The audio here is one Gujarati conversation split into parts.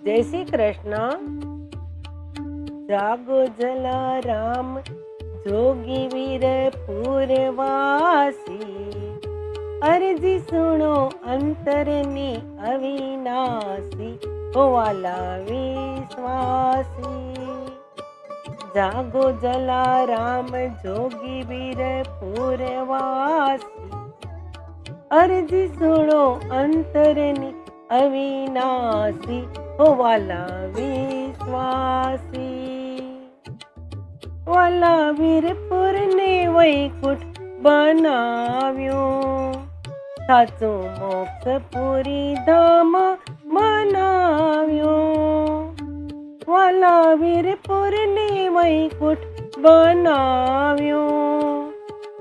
જય શ્રી કૃષ્ણ. જાગો જલારામ જોગી વીર પૂરવાસી, અરજી સુણો અંતરની અવિનાશી, હોવાલા વિશ્વાસી. જાગો જલારામ જોગી વીર પૂરવાસી, અરજી સુણો અંતરની અવિનાશી, હોવાલા વિશ્વાસી. વાલા વીરપુરને વૈકુંઠ બનાવ્યો, સાચું મોક્ષ પુરી ધામ બનાવ્યો. વાલા વીરપુરને વૈકુંઠ બનાવ્યો,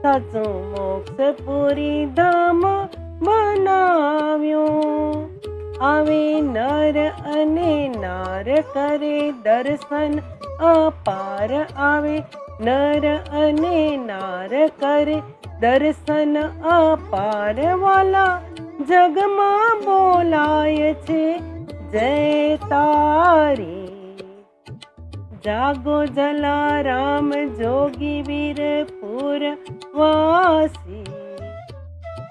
સાચું મોક્ષ પુરી ધામ બનાવ્યો. આવે નર અને નાર કરે દર્શન અપાર, આવે નર અને નાર કરે દર્શન અપાર. વાલા જગમાં બોલાય છે જય તારી. જાગો જલારામ જોગી વીર પૂરવાસી,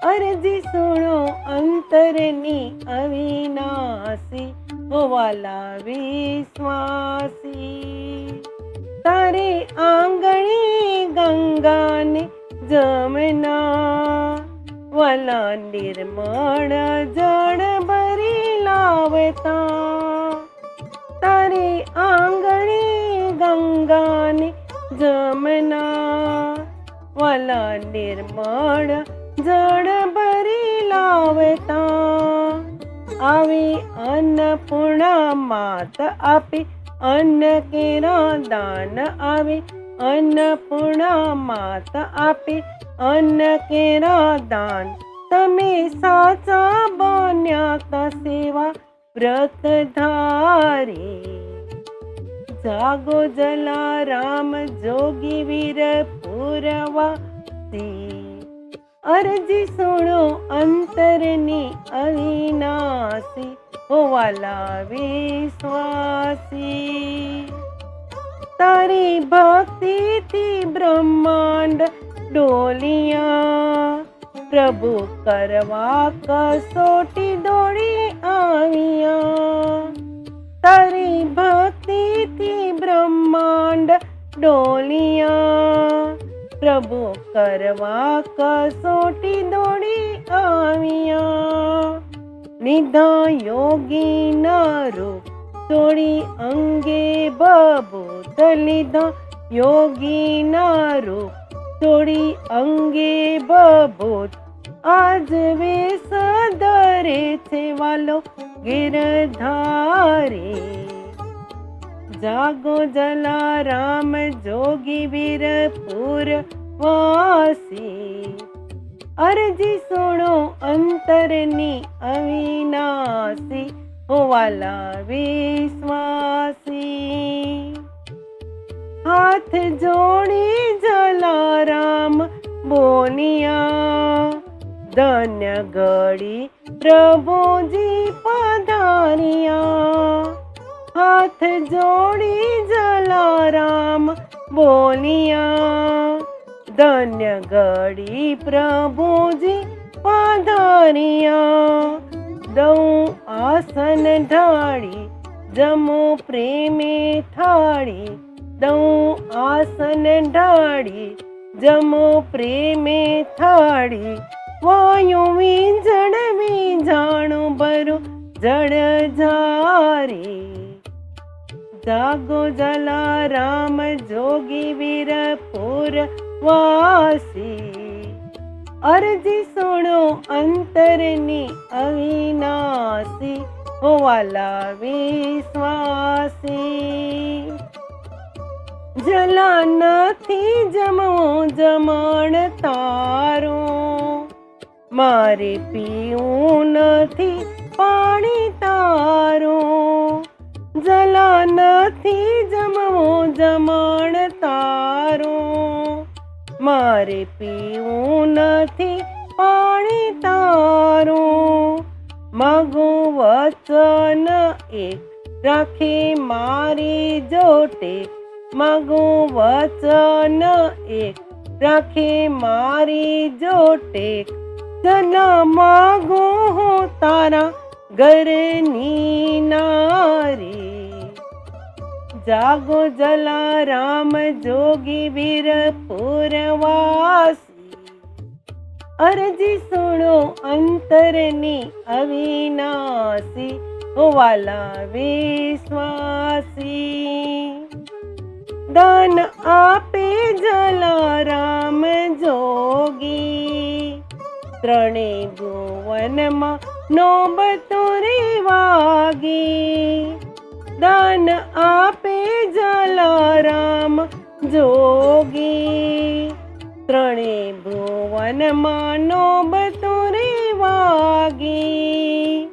અરજી સુણો અંતરની અવિનાશી, હોવાલા વિશ્વાસી. તારે આંગણે ગંગાને જમના, વાલા નિર્મળ જળ ભરી લાવતા. તારે આંગણે ગંગાને જમના, વાલા નિર્મળ જળ ભરી લાવતા. આવી અન્નપૂર્ણા માત આપી અન્ન કેરા દાન, આવી અન્નપૂર્ણા માત આપી અન્ન કેરા દાન. તમે સાચા બન્યા તા સેવા વ્રતધારી. જાગો જલારામ જોગી વીર પૂરવાસી, અરજી સુણો અંતરની અવિનાશી, હોવાલા વિશ્વાસી. તારી ભક્તિથી બ્રહ્માંડ ડોલિયા, પ્રભુ કરવા કસોટી દોડી આવ્યા. તારી ભક્તિથી બ્રહ્માંડ ડોલિયા, પ્રભુ કરવા કસોટી દોડી આવ્યા. નિધા યોગી ના રૂપ તોડી અંગે બબૂત, લીધા યોગી ના રૂપ તોડી અંગે બબૂત. આજ વેશ ધરે છે વાલો ગિરધારી. જાગો જલારામ જોગી વીર પૂરવાસી, અરજી સુણો અંતરની અવિનાશી, હોવાલા વિશ્વાસી. હાથ જોડી જલારામ બોલિયા, ધન્ય ઘડી પ્રભુજી પધાર્યા. હાથ જોડી જલારામ બોલિયા, ધન્ય ઘડી પ્રભુજી પધાર્યા. દઉં આસન ઢાળી જમો પ્રેમે થાળી, દઉં આસન ઢાળી જમો પ્રેમે થાળી. વાયુ વીંઝણ વીંઝાણો ભરો જળ ઝારી. જાગો જલારામ જોગી વીર પૂરવાસી, અરજી સુણો અંતરની અવિનાશી, હોવાલા વિશ્વાસી. જલા નથી જમવો જમણ તારો, મારે પીવું નથી પાણી તારો. જલા નથી જમવો જમણ તારો, મારે પીવું નથી પાણી તારો. માગું વચન એક, રાખે મારી જોટે. માગું વચન એક, રાખે મારી જોટે. જના માગું હું તારા ઘરની નારી. જાગો જલારામ જોગી વીર પુરવાસી. અરજી સુણો અંતરની અવિનાશી, ઓ વાલા વિશ્વાસી. દાન આપે જલારામ જોગી, ત્રણે ભુવનમાં નોબતો રે વાગી. દાન આપે જલારામ જોગી, ત્રણે ભુવનમાં નોબતો રે વાગી.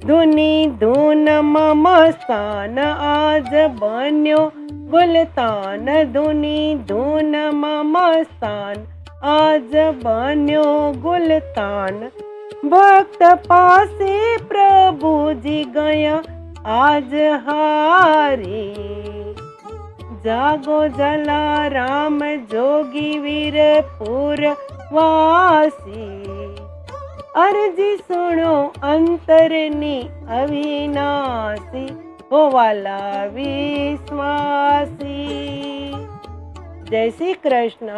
ધૂની ધૂનમાં મસ્તાન આજ બન્યો ગુલતાન. ધૂની ધૂનમાં મસ્તાન આજ બન્યો ગુલતાન. ભક્ત પાસે પ્રભુજી ગયા આજ હારી. જાગો જલારામ જોગી વીર પુરવાસી. અરજી સુણો અંતરની અવિનાશી, ઓ વાલા વિશ્વાસી. જય શ્રી કૃષ્ણ.